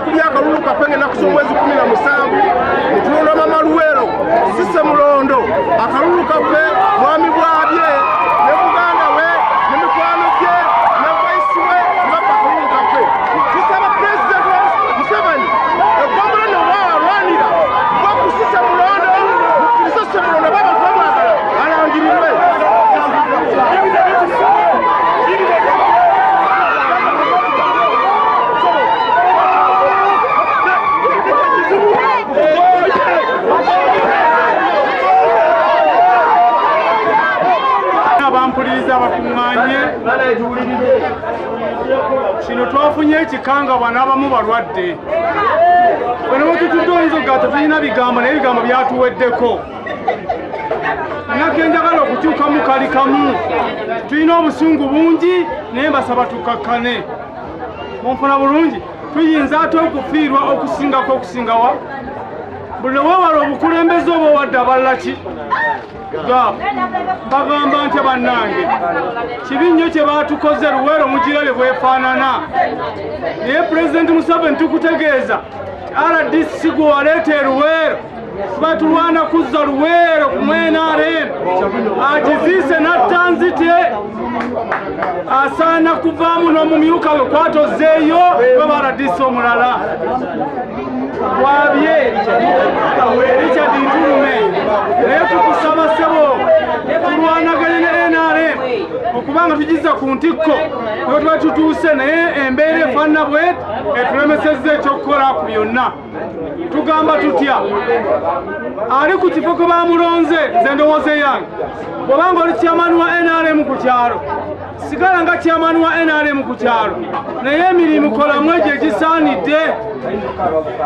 bakubya akalulu kaffe ng'ennaku z'omwezi 17 ne tulonda Mama Luwero Cissy Mulondo akalulu kaffe mwami bwabye ne muganda we ne mikwano gye ne vaisi we ngappa akalulu kaffe tusaba Pulezidenti Museveni eggwanga lino bwawalwanira kuba ku Cissy Mulondo mukkirize Cissy Mulondo b'abantu bamwagala alangirirwe. Abampuliriza bakunganye kino twafunye ekikangabwa n'abamu balwadde bwe tutudde oyinza okugaa tulina bigambo naye ebigambo byatuweddeko nake njagala okukyukamu kali kamu tulina obusungu bungi naye mbasaba tukakkane munfuna bulungi tuyinza ate okufiirwa okusingako okusingawa buli wewala obukulembeze oba owadde abalala ki bagamba nti bannange kibi nnyo kye baatukoze Luweero mugirabye bwefaanana naye Pulezidenti Museveni tukutegeeza RDC gwe waleeta Luweero siba tulwana kuzza Luweero ku NRM agiziise nattanzite asaana kuvaamu n'omumyuka we kwatozeeyo gwe ba RDC omulala wabye Richard Ntulume naye tukusaba ssebo tulwanaganye ne NRM okubanga tugiza ku ntikko naye tuba tutuuse naye embeera efaanana bwet etulemesezza ekyokukola ku byonna tugamba tutya ali ku kifo kwe bamulonze nze ndowooza yange bw'obanga oli kyamaani wa NRM ku kyalo sigala nga kyamaani wa NRM ku kyalo naye emirimu kolamu egyo egisaanidde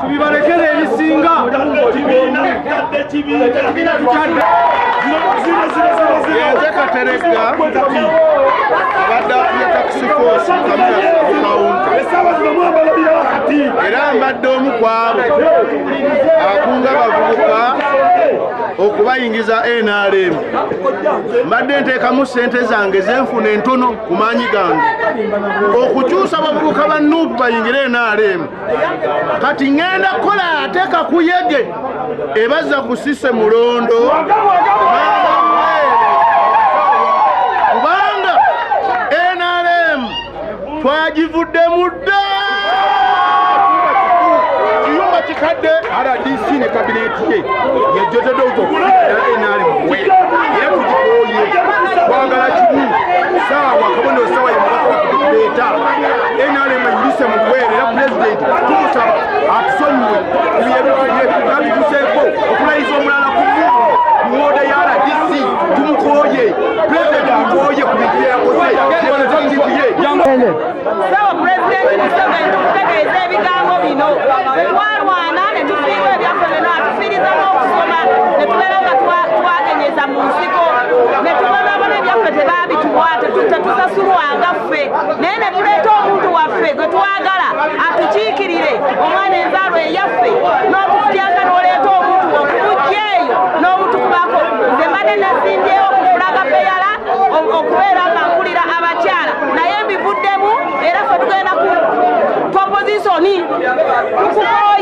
tubibalekere ebisinga Nze Kateregga abadde akulya takisi force kawunta era mbadde omu ku abo akunga abavubuka okubayingiza NRM. Mbadde nteekamu ssente zange zenfuna entono ku maanyi gange okukyusa abavubuka ba Nuupu bayingire NRM. Kati ngenda kukola ateeka ku yege ebazza ku Cissy Mulondo kubanga NRM twagivuddemu dda kiyumba kikadde RDC ne kabineti ye yejjotedde okufuukira NRM we era tugikooye twagala kimu saawa kabonero saawa yemubakuleeta NRM eyise mu Luweero era Pulezidenti tumusaba atusonyiwe nabituseeko okulayiza omulala ku muwoda ya RDC tumukooye Pulezidenti mukooye ku bintu byeyakoze Sawa Pulezidenti Museveni tukutegeeza ebigambo bino twalwana ne tufiirwa ebyaffe bino atufiiriza n'okusoma ne tubeera nga twagenyeza mu nsiko ne tubonabo n'ebyaffe tebaabitukwata tetusasulwanga ffe naye ne tuleeta omuntu waffe gwe twagala atukiikirire omwana enzaalwa eyaffe n'okufutyanga n'oleeta omuntu okumuggya eyo n'omutukubako nze mbadde nasimbyewo okufulaga peyala okubeera nga nkulira abakyala naye mbivuddemu era ffe tugenda ku opozisoni tukukoye